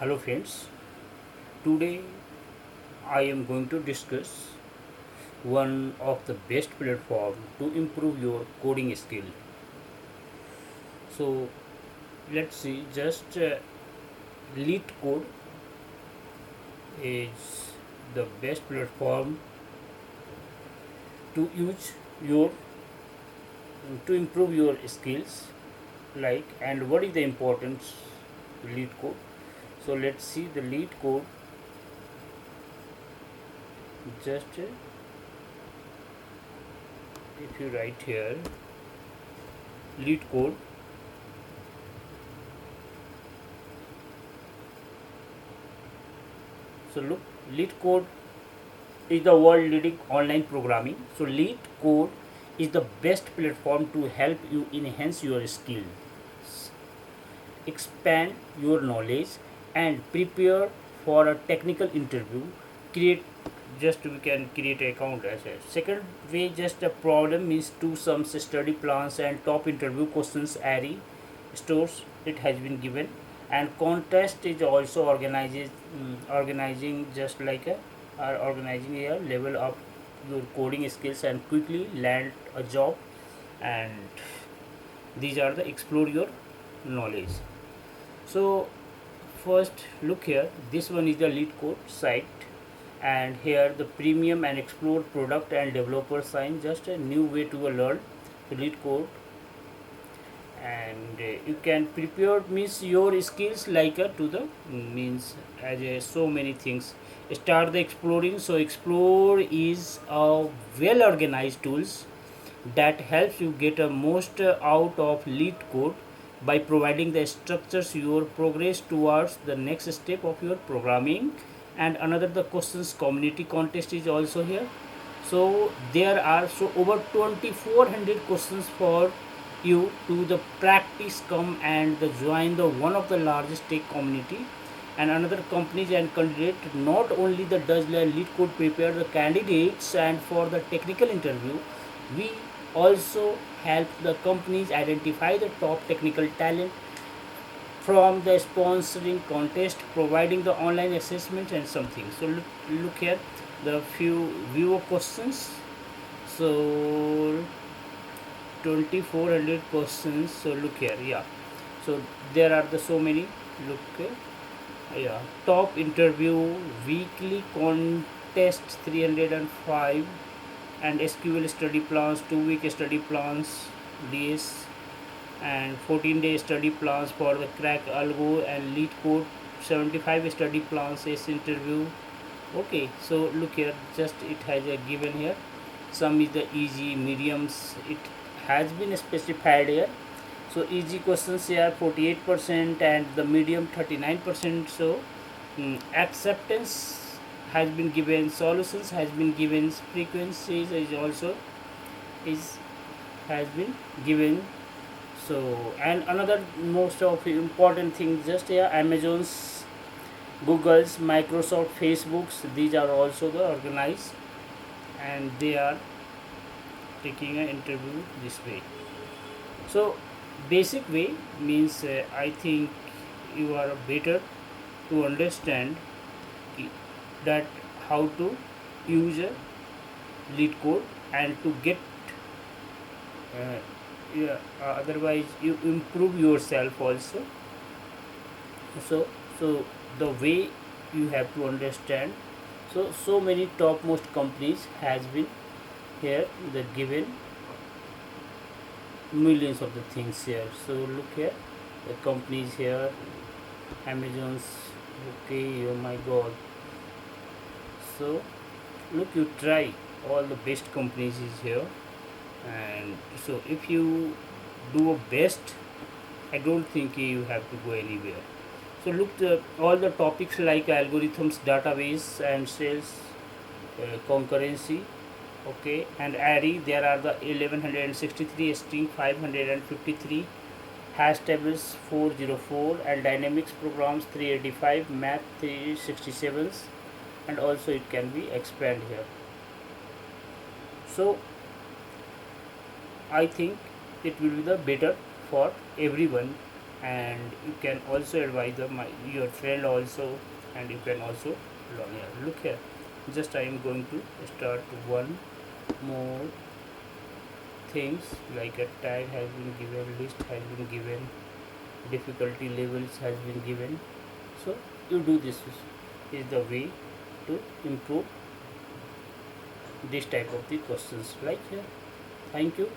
Hello friends, today I am going to discuss one of the best platform to improve your coding skill. So let's see, just Leetcode is the best platform to use your to improve your skills. Like, and what is the importance of Leetcode? So let's see the Leetcode. Just if you write here Leetcode. So look, Leetcode is the world leading online programming. So Leetcode is the best platform to help you enhance your skills, expand your knowledge, and prepare for a technical interview. Create just we can create an account as a second way. Just a problem means to some study plans and top interview questions array stores it has been given, and contest is also organizing just like a are organizing a level up your coding skills and quickly land a job. And these are the explore your knowledge. So first look here, this one is the Leetcode site, and here the premium and explore product and developer sign, just a new way to learn the Leetcode. And you can prepare means your skills like to the means as so many things. Start the exploring. So explore is a well organized tools that helps you get a most out of Leetcode by providing the structures your progress towards the next step of your programming. And another the questions community contest is also here. So there are so over 2400 questions for you to the practice come and the join the one of the largest tech community. And another companies and candidate not only the does the Leetcode prepare the candidates and for the technical interview, we also help the companies identify the top technical talent from the sponsoring contest, providing the online assessment and something. So look here the few viewer questions. So 2400 questions. So look here, yeah. So there are the so many. Look here, yeah. Top interview weekly contest 305, and SQL study plans, 2 week study plans, days, and 14-day study plans for the crack algo and Leetcode, 75 study plans is interview. Okay, so look here, just it has a given here. Some is the easy, mediums. It has been specified here. So easy questions here 48% and the medium 39%. So acceptance has been given, solutions has been given, frequencies is also is has been given. So and another most of important thing just here, Amazon's, Google's, Microsoft, Facebook's, these are also the organized, and they are taking an interview this way. So basic way means I think you are better to understand that how to use a Leetcode and to get uh, yeah, otherwise you improve yourself also. So the way you have to understand. So many topmost companies has been here the given millions of the things here. So look here the companies here, Amazon's. Okay, oh my god. So look, you try all the best companies is here. And so if you do a best, I don't think you have to go anywhere. So look all the topics like algorithms, database and sales, concurrency, okay, and array. There are the 1163, string 553, hash tables 404, and dynamics programs 385, math 367, and also it can be expand here. So I think it will be the better for everyone and you can also advise your friend also, and you can also learn here. Look here, just I am going to start one more things, like a tag has been given, list has been given, difficulty levels has been given. So you do this is the way to improve this type of the questions, like here. Thank you.